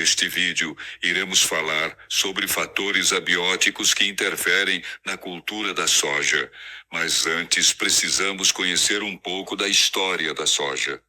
Neste vídeo, iremos falar sobre fatores abióticos que interferem na cultura da soja. Mas antes, precisamos conhecer um pouco da história da soja.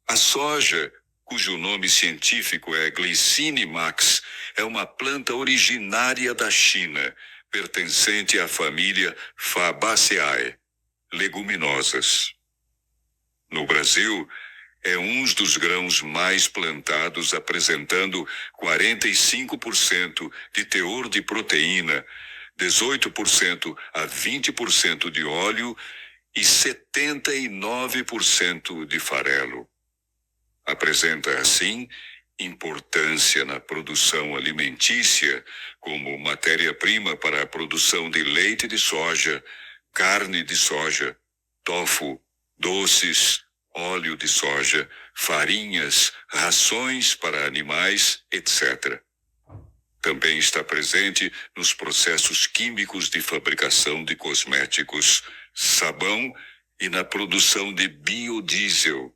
A soja, cujo nome científico é Glycine max, é uma planta originária da China, pertencente à família Fabaceae, leguminosas. No Brasil, é um dos grãos mais plantados, apresentando 45% de teor de proteína, 18% a 20% de óleo e 79% de farelo. Apresenta, assim, importância na produção alimentícia, como matéria-prima para a produção de leite de soja, carne de soja, tofu, doces, óleo de soja, farinhas, rações para animais, etc. Também está presente nos processos químicos de fabricação de cosméticos, sabão e na produção de biodiesel.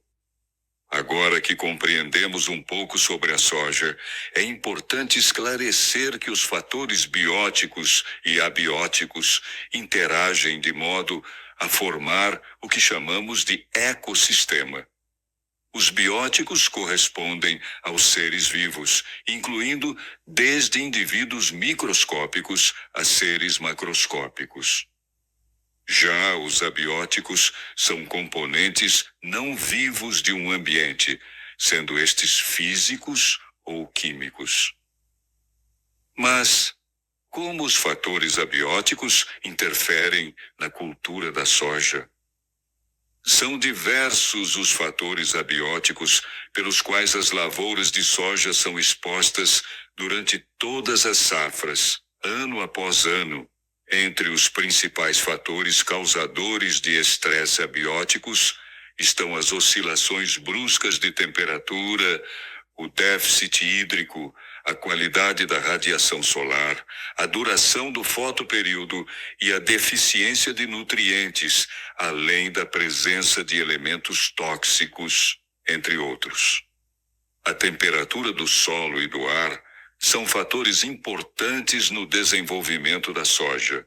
Agora que compreendemos um pouco sobre a soja, é importante esclarecer que os fatores bióticos e abióticos interagem de modo a formar o que chamamos de ecossistema. Os bióticos correspondem aos seres vivos, incluindo desde indivíduos microscópicos a seres macroscópicos. Já os abióticos são componentes não vivos de um ambiente, sendo estes físicos ou químicos. Mas como os fatores abióticos interferem na cultura da soja? São diversos os fatores abióticos pelos quais as lavouras de soja são expostas durante todas as safras, ano após ano. Entre os principais fatores causadores de estresse abióticos estão as oscilações bruscas de temperatura, o déficit hídrico, a qualidade da radiação solar, a duração do fotoperíodo e a deficiência de nutrientes, além da presença de elementos tóxicos, entre outros. A temperatura do solo e do ar são fatores importantes no desenvolvimento da soja.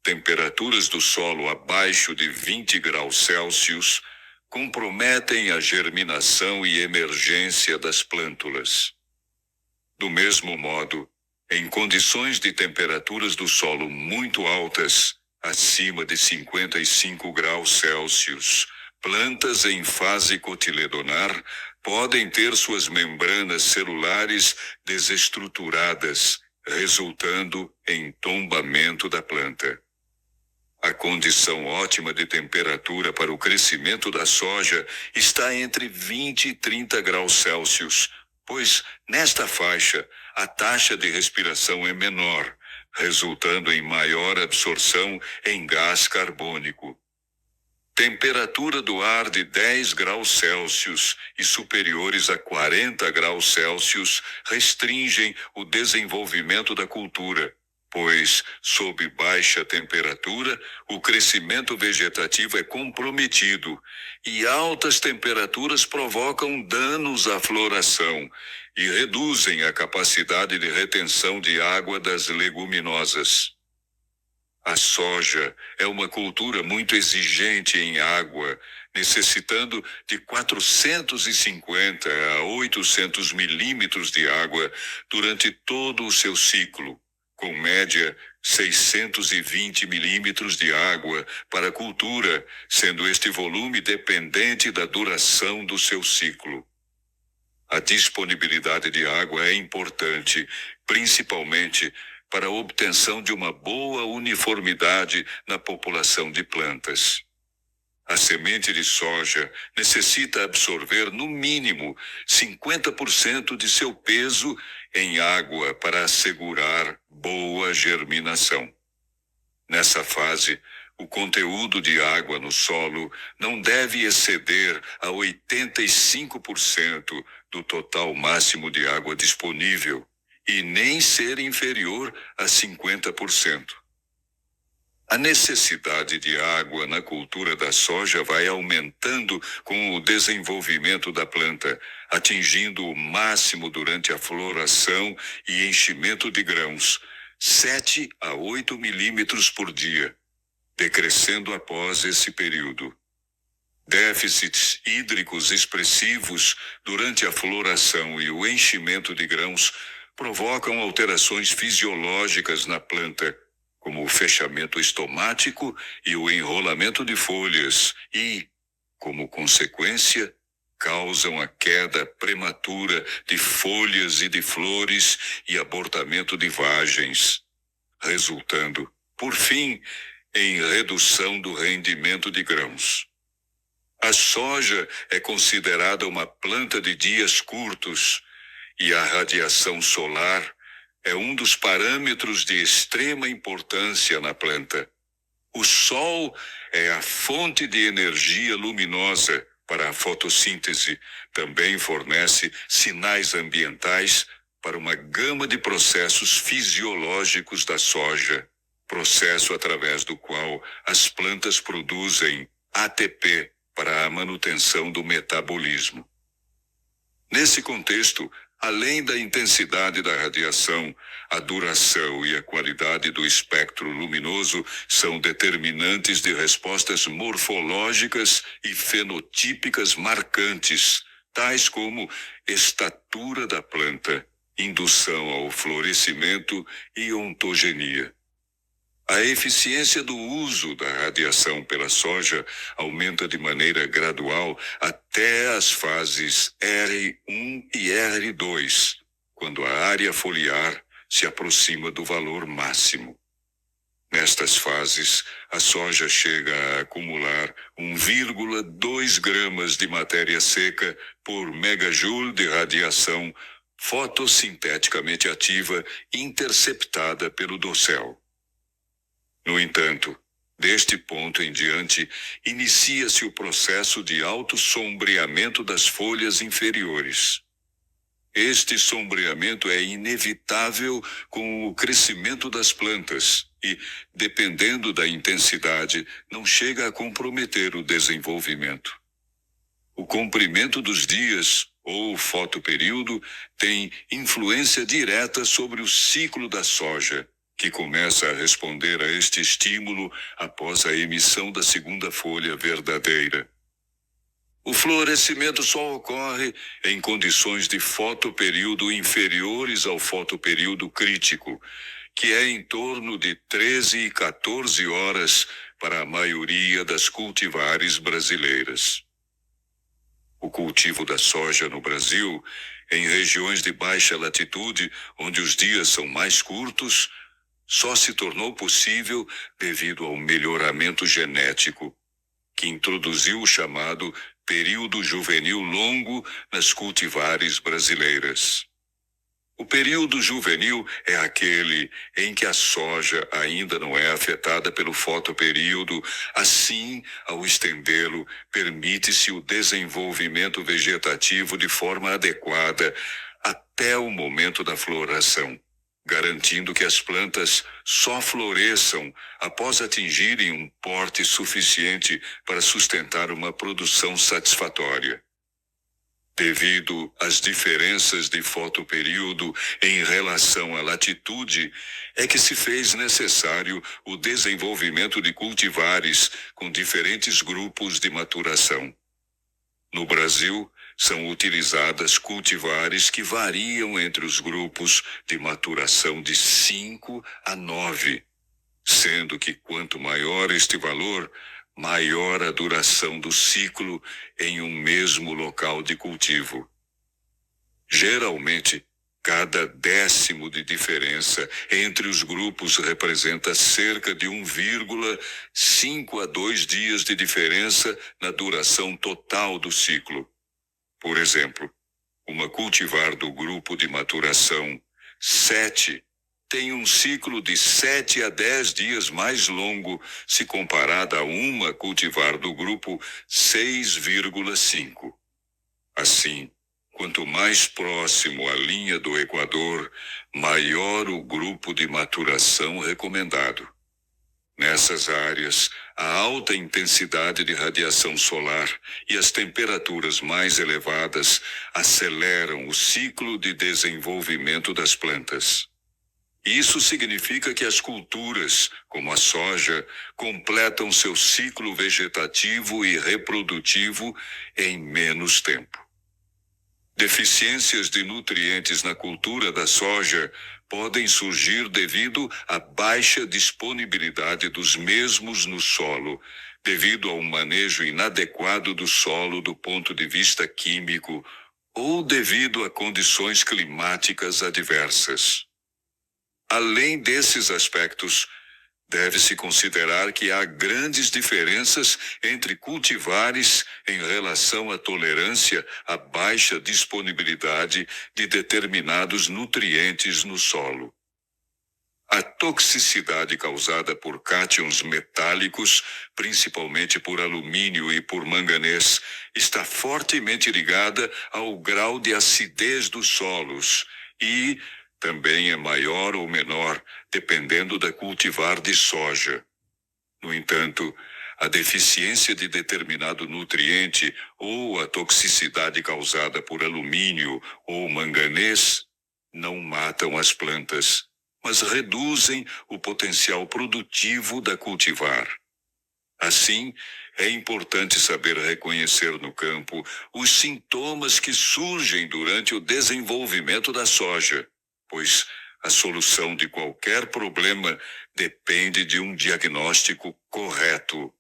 Temperaturas do solo abaixo de 20 graus Celsius comprometem a germinação e emergência das plântulas. Do mesmo modo, em condições de temperaturas do solo muito altas, acima de 55 graus Celsius, plantas em fase cotiledonar podem ter suas membranas celulares desestruturadas, resultando em tombamento da planta. A condição ótima de temperatura para o crescimento da soja está entre 20 e 30 graus Celsius, pois, nesta faixa, a taxa de respiração é menor, resultando em maior absorção em gás carbônico. Temperatura do ar de 10 graus Celsius e superiores a 40 graus Celsius restringem o desenvolvimento da cultura, pois, sob baixa temperatura, o crescimento vegetativo é comprometido e altas temperaturas provocam danos à floração e reduzem a capacidade de retenção de água das leguminosas. A soja é uma cultura muito exigente em água, necessitando de 450 a 800 milímetros de água durante todo o seu ciclo, com média 620 milímetros de água para a cultura, sendo este volume dependente da duração do seu ciclo. A disponibilidade de água é importante, principalmente para a obtenção de uma boa uniformidade na população de plantas. A semente de soja necessita absorver no mínimo 50% de seu peso em água para assegurar boa germinação. Nessa fase, o conteúdo de água no solo não deve exceder a 85% do total máximo de água disponível e nem ser inferior a 50%. A necessidade de água na cultura da soja vai aumentando com o desenvolvimento da planta, atingindo o máximo durante a floração e enchimento de grãos, 7 a 8 milímetros por dia, decrescendo após esse período. Déficits hídricos expressivos durante a floração e o enchimento de grãos provocam alterações fisiológicas na planta, como o fechamento estomático e o enrolamento de folhas e, como consequência, causam a queda prematura de folhas e de flores e abortamento de vagens, resultando, por fim, em redução do rendimento de grãos. A soja é considerada uma planta de dias curtos e a radiação solar é um dos parâmetros de extrema importância na planta. O sol é a fonte de energia luminosa para a fotossíntese. Também fornece sinais ambientais para uma gama de processos fisiológicos da soja, processo através do qual as plantas produzem ATP para a manutenção do metabolismo. Nesse contexto, além da intensidade da radiação, a duração e a qualidade do espectro luminoso são determinantes de respostas morfológicas e fenotípicas marcantes, tais como estatura da planta, indução ao florescimento e ontogenia. A eficiência do uso da radiação pela soja aumenta de maneira gradual até as fases R1 e R2, quando a área foliar se aproxima do valor máximo. Nestas fases, a soja chega a acumular 1,2 gramas de matéria seca por megajoule de radiação fotossinteticamente ativa interceptada pelo dossel. No entanto, deste ponto em diante, inicia-se o processo de autossombreamento das folhas inferiores. Este sombreamento é inevitável com o crescimento das plantas e, dependendo da intensidade, não chega a comprometer o desenvolvimento. O comprimento dos dias, ou fotoperíodo, tem influência direta sobre o ciclo da soja, que começa a responder a este estímulo após a emissão da segunda folha verdadeira. O florescimento só ocorre em condições de fotoperíodo inferiores ao fotoperíodo crítico, que é em torno de 13 e 14 horas para a maioria das cultivares brasileiras. O cultivo da soja no Brasil, em regiões de baixa latitude, onde os dias são mais curtos, só se tornou possível devido ao melhoramento genético, que introduziu o chamado período juvenil longo nas cultivares brasileiras. O período juvenil é aquele em que a soja ainda não é afetada pelo fotoperíodo. Assim, ao estendê-lo, permite-se o desenvolvimento vegetativo de forma adequada até o momento da floração, garantindo que as plantas só floresçam após atingirem um porte suficiente para sustentar uma produção satisfatória. Devido às diferenças de fotoperíodo em relação à latitude, é que se fez necessário o desenvolvimento de cultivares com diferentes grupos de maturação. No Brasil, são utilizadas cultivares que variam entre os grupos de maturação de 5 a 9, sendo que quanto maior este valor, maior a duração do ciclo em um mesmo local de cultivo. Geralmente, cada décimo de diferença entre os grupos representa cerca de 1,5 a 2 dias de diferença na duração total do ciclo. Por exemplo, uma cultivar do grupo de maturação 7 tem um ciclo de 7 a 10 dias mais longo se comparada a uma cultivar do grupo 6,5. Assim, quanto mais próximo à linha do Equador, maior o grupo de maturação recomendado. Nessas áreas, a alta intensidade de radiação solar e as temperaturas mais elevadas aceleram o ciclo de desenvolvimento das plantas. Isso significa que as culturas, como a soja, completam seu ciclo vegetativo e reprodutivo em menos tempo. Deficiências de nutrientes na cultura da soja podem surgir devido à baixa disponibilidade dos mesmos no solo, devido a um manejo inadequado do solo do ponto de vista químico ou devido a condições climáticas adversas. Além desses aspectos, deve-se considerar que há grandes diferenças entre cultivares em relação à tolerância à baixa disponibilidade de determinados nutrientes no solo. A toxicidade causada por cátions metálicos, principalmente por alumínio e por manganês, está fortemente ligada ao grau de acidez dos solos e também é maior ou menor, dependendo da cultivar de soja. No entanto, a deficiência de determinado nutriente ou a toxicidade causada por alumínio ou manganês não matam as plantas, mas reduzem o potencial produtivo da cultivar. Assim, é importante saber reconhecer no campo os sintomas que surgem durante o desenvolvimento da soja, pois a solução de qualquer problema depende de um diagnóstico correto.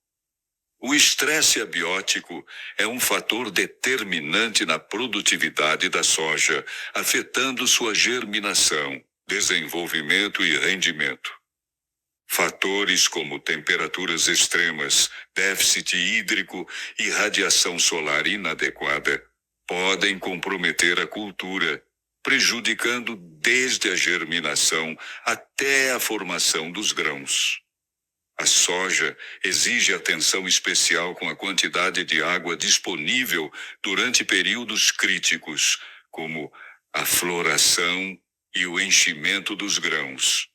O estresse abiótico é um fator determinante na produtividade da soja, afetando sua germinação, desenvolvimento e rendimento. Fatores como temperaturas extremas, déficit hídrico e radiação solar inadequada podem comprometer a cultura, prejudicando desde a germinação até a formação dos grãos. A soja exige atenção especial com a quantidade de água disponível durante períodos críticos, como a floração e o enchimento dos grãos.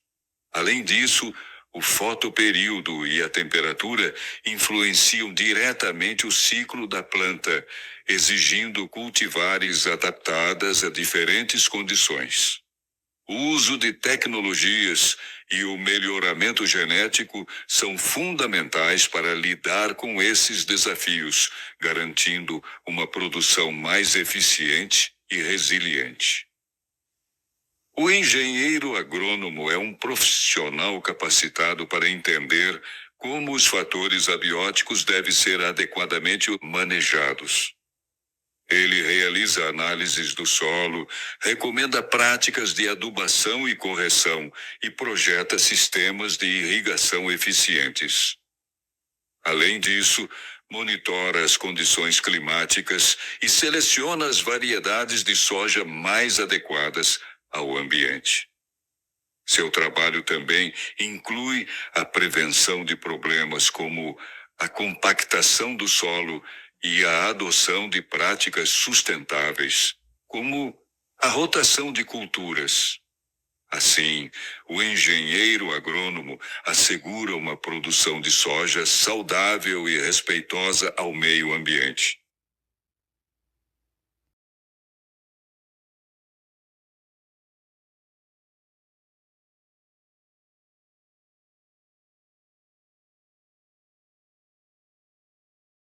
Além disso, o fotoperíodo e a temperatura influenciam diretamente o ciclo da planta, exigindo cultivares adaptadas a diferentes condições. O uso de tecnologias e o melhoramento genético são fundamentais para lidar com esses desafios, garantindo uma produção mais eficiente e resiliente. O engenheiro agrônomo é um profissional capacitado para entender como os fatores abióticos devem ser adequadamente manejados. Ele realiza análises do solo, recomenda práticas de adubação e correção e projeta sistemas de irrigação eficientes. Além disso, monitora as condições climáticas e seleciona as variedades de soja mais adequadas ao ambiente. Seu trabalho também inclui a prevenção de problemas como a compactação do solo e a adoção de práticas sustentáveis, como a rotação de culturas. Assim, o engenheiro agrônomo assegura uma produção de soja saudável e respeitosa ao meio ambiente.